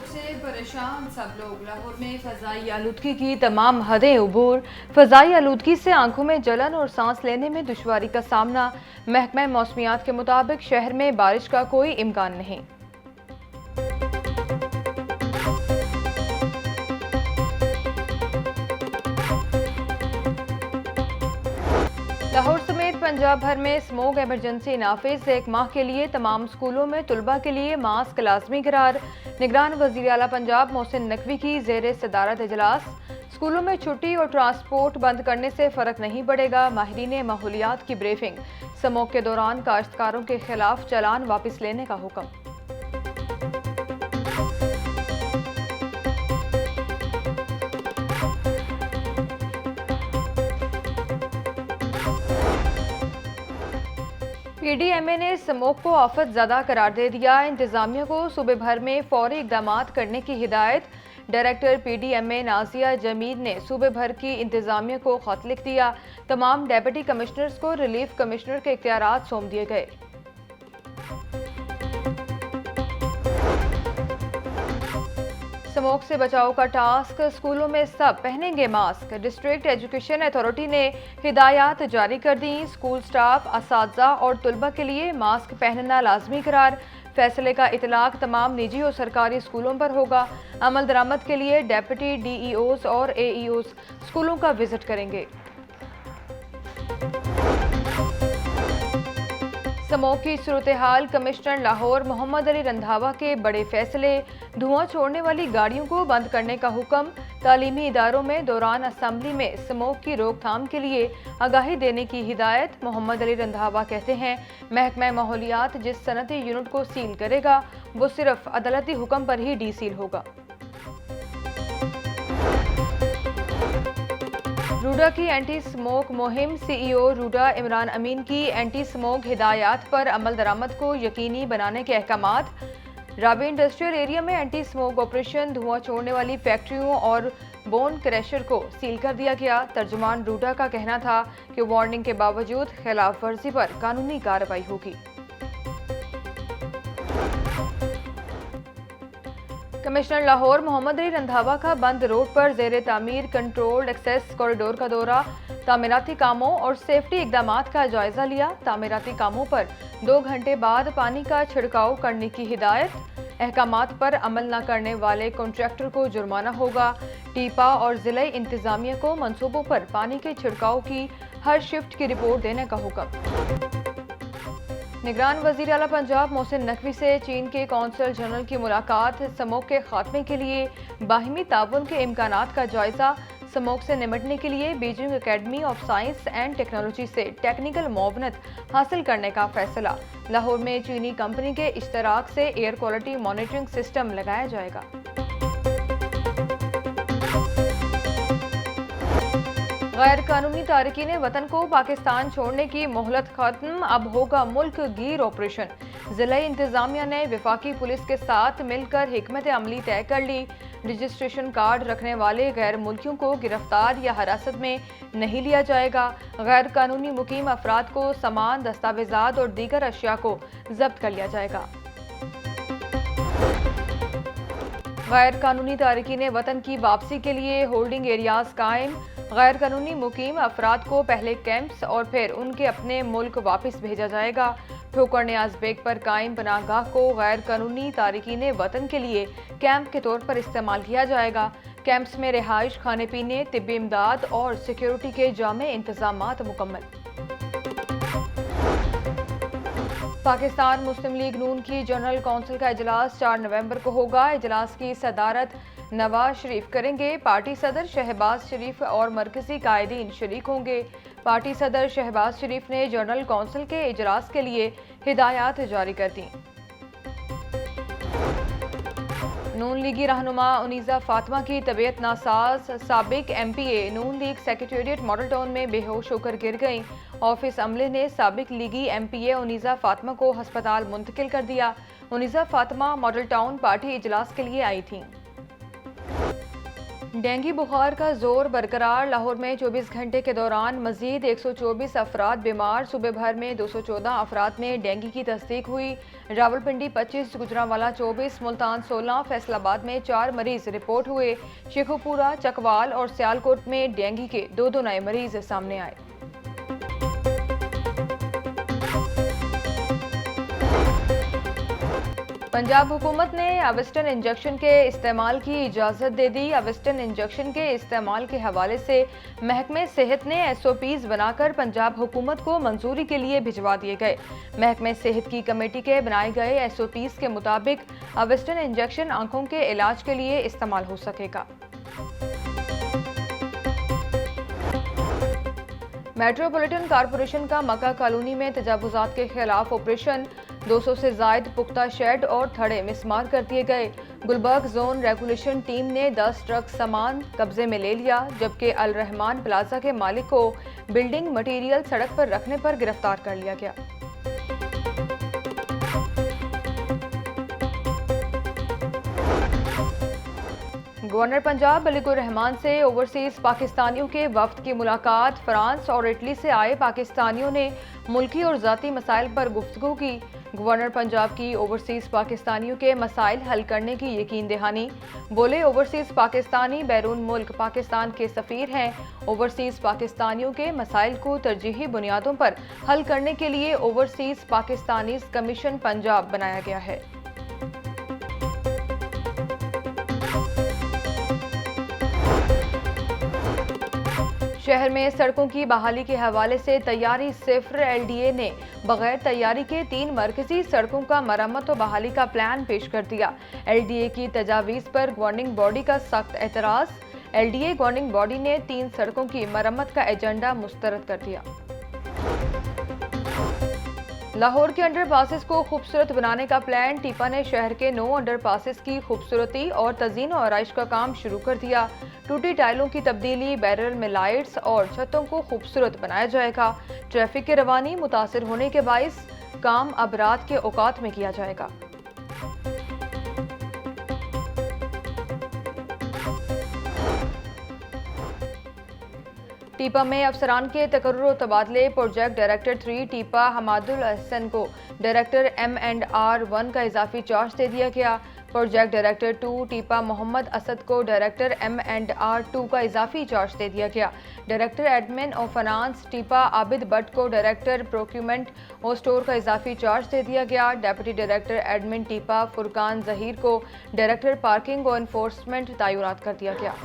आलूद से परेशान सब लोग। लाहौर में फ़ज़ाई आलूदगी की तमाम हदें उबूर। फ़ज़ाई आलूदगी से आंखों में जलन और सांस लेने में दुश्वारी का सामना। महकमा मौसमियात के मुताबिक शहर में बारिश का कोई इम्कान नहीं। लाहौर समेत पंजाब भर में स्मोक इमरजेंसी नाफिज। 1 माह के लिए तमाम स्कूलों में तुलबा के लिए मास्क लाजमी करार। निगरान वज़ीर आला पंजाब मोहसिन नकवी की ज़ेरे सदारत इजलास। स्कूलों में छुट्टी और ट्रांसपोर्ट बंद करने से फ़र्क नहीं पड़ेगा। माहिरीन माहौलियात की ब्रीफिंग। स्मोक के दौरान काश्तकारों के खिलाफ चालान वापस लेने का हुक्म। PDMA ने स्मोक को आफत ज़दा करार दे दिया। इंतजामिया को सूबे भर में फौरी इकदाम करने की हिदायत। डायरेक्टर PDMA नाजिया जमीद ने सूबे भर की इंतजामिया को खत लिख दिया। तमाम डेप्यूटी कमिश्नर्स को रिलीफ कमिश्नर के इख्तियारात सौंप दिए गए। स्मोक से बचाव का टास्क। स्कूलों में सब पहनेंगे मास्क। डिस्ट्रिक्ट एजुकेशन अथॉरिटी ने हिदायत जारी कर दी। स्कूल स्टाफ, असातिज़ा और तुलबा के लिए मास्क पहनना लाजमी करार। फैसले का इतलाक तमाम निजी और सरकारी स्कूलों पर होगा। अमल दरामद के लिए डेप्यूटी DEOs और AEOs स्कूलों का विजिट करेंगे। स्मोक की सूरत हाल। कमिश्नर लाहौर मोहम्मद अली रंधावा के बड़े फैसले। धुआं छोड़ने वाली गाड़ियों को बंद करने का हुक्म। तालीमी इदारों में दौरान असम्बली में स्मोक की रोकथाम के लिए आगाही देने की हिदायत। मोहम्मद अली रंधावा कहते हैं, महकमा माहौलियात जिस सनती यूनिट को सील करेगा वो सिर्फ अदालती हुक्म पर ही डीसील होगा। रूडा की एंटी स्मोक मुहिम। CEO रूडा इमरान अमीन की एंटी स्मोक हिदायत पर अमल दरामद को यकीनी बनाने के अहकामात। राबी इंडस्ट्रियल एरिया में एंटी स्मोक ऑपरेशन। धुआं छोड़ने वाली फैक्ट्रियों और बोन क्रैशर को सील कर दिया गया। तर्जुमान रूडा का कहना था कि वार्निंग के बावजूद खिलाफ वर्जी पर कानूनी कार्रवाई होगी। कमिश्नर लाहौर मोहम्मद अली रंधावा का बंद रोड पर ज़ेरे तामीर कंट्रोल्ड एक्सेस कॉरिडोर का दौरा। तामीराती कामों और सेफ्टी इकदाम का जायजा लिया। तामीराती कामों पर 2 घंटे बाद पानी का छिड़काव करने की हिदायत। अहकामात पर अमल न करने वाले कॉन्ट्रैक्टर को जुर्माना होगा। टीपा और ज़िले इंतजामिया को मंसूबों पर पानी के छिड़काव की हर शिफ्ट की रिपोर्ट देने का हुक्म। निगरान वज़ीर आला पंजाब मोहसिन नकवी से चीन के कौंसल जनरल की मुलाकात। स्मोक के खात्मे के लिए बाहिमी ताउन के इम्कानात का जायजा। स्मोक से निपटने के लिए Beijing academy of science and technology से टेक्निकल मुआवनत हासिल करने का फैसला। लाहौर में चीनी कंपनी के इश्तराक से एयर क्वालिटी मॉनिटरिंग सिस्टम लगाया जाएगा। गैर कानूनी तारकीन वतन को पाकिस्तान छोड़ने की मोहलत खत्म। अब होगा मुल्क गिर ऑपरेशन। जिला इंतजामिया ने वफाकी पुलिस के साथ मिलकर हिकमत अमली तय कर ली। रजिस्ट्रेशन कार्ड रखने वाले गैर मुल्कियों को गिरफ्तार या हिरासत में नहीं लिया जाएगा। गैर कानूनी मुकीम अफराद को सामान, दस्तावेजात और दीगर अशिया को जब्त कर लिया जाएगा। गैर कानूनी तारकीन वतन की वापसी के लिए होल्डिंग एरियाज कायम। गैर कानूनी मुकीम अफराद को पहले कैंप्स और फिर उनके अपने मुल्क वापस भेजा जाएगा। ठोकर नियाज बेग पर कायम पनाहगाह को गैर कानूनी तारकीन वतन के लिए कैंप के तौर पर इस्तेमाल किया जाएगा। कैंप्स में रिहाइश, खाने पीने, तिब्बी इमदाद और सिक्योरिटी के जामे इंतजामात मुकम्मल। पाकिस्तान मुस्लिम लीग नून की जनरल कौंसिल का इजलास 4 नवंबर को होगा। इजलास की सदारत नवाज शरीफ करेंगे। पार्टी सदर शहबाज शरीफ और मरकजी कायदीन शरीक होंगे। पार्टी सदर शहबाज शरीफ ने जनरल कौंसिल के इजलास के लिए हिदायत जारी कर दी। नून लीगी रहनुमा उनीज़ा फातिमा की तबीयत नासाज। साबिक MPA नून लीग सेक्रेटेरिएट मॉडल टाउन में बेहोश होकर गिर गईं। ऑफिस अमले ने साबिक लीगी MPA उनीज़ा फातिमा को हस्पताल मुंतकिल कर दिया। उनीज़ा फातिमा मॉडल टाउन पार्टी इजलास के लिए आई थीं। डेंगू बुखार का जोर बरकरार। लाहौर में 24 घंटे के दौरान मजीद 124 अफराद बीमार। सुबह भर में 214 अफराद में डेंगू की तस्दीक हुई। रावलपिंडी 25, गुजरांवाला 24, मुल्तान 16, फैसलाबाद में 4 मरीज रिपोर्ट हुए। शेखुपुरा, चकवाल और सियालकोट में डेंगू के दो नए मरीज सामने आए। पंजाब हुकूमत ने अवेस्टन इंजेक्शन के इस्तेमाल की इजाज़त दे दी। अवेस्टन इंजेक्शन के इस्तेमाल के हवाले से महकमे सेहत ने SOPs बनाकर पंजाब हुकूमत को मंजूरी के लिए भिजवा दिए गए। महकमे सेहत की कमेटी के बनाए गए SOPs के मुताबिक अवेस्टन इंजेक्शन आंखों के इलाज के लिए इस्तेमाल हो सकेगा। मेट्रोपॉलिटन कॉरपोरेशन का मक्का कॉलोनी में तजावुजात के खिलाफ ऑपरेशन। 200 से जायद पुख्ता शेड और थड़े मिसमार कर दिए गए। गुलबर्ग जोन रेगुलेशन टीम ने 10 ट्रक सामान कब्जे में ले लिया, जबकि अल रहमान प्लाजा के मालिक को बिल्डिंग मटीरियल सड़क पर रखने पर गिरफ्तार कर लिया गया। गवर्नर पंजाब मलिकुर रहमान से ओवरसीज पाकिस्तानियों के वफ्द की मुलाकात। फ्रांस और इटली से आए पाकिस्तानियों ने मुल्की और ज़ाती मसाइल पर गुफ्तगू की। गवर्नर पंजाब की ओवरसीज पाकिस्तानियों के मसाइल हल करने की यकीन दहानी। बोले, ओवरसीज पाकिस्तानी बैरून मुल्क पाकिस्तान के सफ़ीर हैं। ओवरसीज पाकिस्तानियों के मसाइल को तरजीही बुनियादों पर हल करने के लिए ओवरसीज पाकिस्तानीज कमीशन पंजाब बनाया गया है। शहर में सड़कों की बहाली के हवाले से तैयारी सिफर। LDA ने बगैर तैयारी के 3 मरकजी सड़कों का मरम्मत और बहाली का प्लान पेश कर दिया। LDA की तजावीज़ पर गवर्निंग बॉडी का सख्त एतराज़। LDA गवर्निंग बॉडी ने 3 सड़कों की मरम्मत का एजेंडा मुस्तरद कर दिया। लाहौर के अंडरपासेस को खूबसूरत बनाने का प्लान। टीपा ने शहर के 9 अंडरपासेस की खूबसूरती और तज़ीन और आराइश का काम शुरू कर दिया। टूटी टाइलों की तब्दीली, बैरल में लाइट्स और छतों को खूबसूरत बनाया जाएगा। ट्रैफिक की रवानी मुतासिर होने के बाइस काम अब रात के औकात में किया जाएगा। टीपा में अफसरान के तकर्रुर और तबादले। प्रोजेक्ट डायरेक्टर 3 टीपा हमादुल हसन को डायरेक्टर M&R 1 का इजाफी चार्ज दे दिया गया। प्रोजेक्ट डायरेक्टर 2 टीपा मोहम्मद असद को डायरेक्टर M&R 2 का इजाफी चार्ज दे दिया गया। डायरेक्टर एडमिन और फाइनेंस टीपा आबिद भट्ट को डायरेक्टर प्रोक्यूरमेंट और स्टोर का इजाफी चार्ज दे दिया गया। Deputy director admin टीपा Furqan Zaheer को डायरेक्टर पार्किंग और इन्फोर्समेंट तैनात कर दिया गया।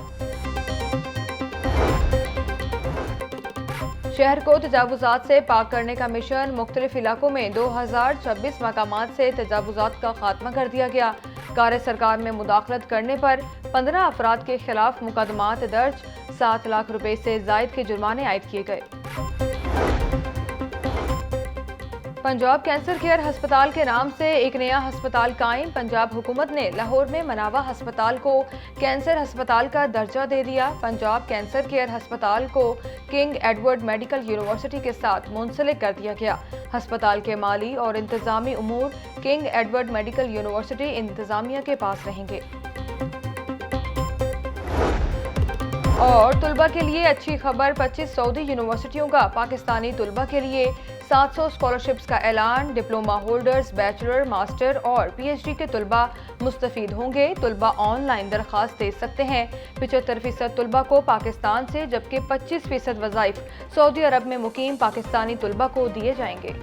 शहर को तजावुजात से पाक करने का मिशन। मुख्तलिफ इलाकों में 2026 मकामात से तजावुजात का खात्मा कर दिया गया। कार्य सरकार में मुदाखलत करने पर 15 अफराद के खिलाफ मुकदमात दर्ज। 7 लाख रुपए से जायद के जुर्माने आयद किए गए। पंजाब कैंसर केयर हस्पताल के नाम से एक नया हस्पताल कायम। पंजाब हुकूमत ने लाहौर में मनावा हस्पताल को कैंसर हस्पताल का दर्जा दे दिया। पंजाब कैंसर केयर हस्पताल को किंग एडवर्ड मेडिकल यूनिवर्सिटी के साथ मुंसलिक कर दिया गया। हस्पताल के माली और इंतजामी उमूर किंग एडवर्ड मेडिकल यूनिवर्सिटी इंतजामिया के पास रहेंगे। और तुलबा के लिए अच्छी खबर। 25 सऊदी यूनिवर्सिटियों का पाकिस्तानी तुलबा के लिए 700 स्कॉलरशिप्स का ऐलान। डिप्लोमा होल्डर्स, बैचलर, मास्टर और PhD के तुलबा मुस्तफीद होंगे। तुलबा ऑनलाइन दरख्वास्त दे सकते हैं। 75% तुलबा को पाकिस्तान से, जबकि 25% वज़ाइफ सऊदी अरब में मुकीम पाकिस्तानी तुलबा को दिए जाएंगे।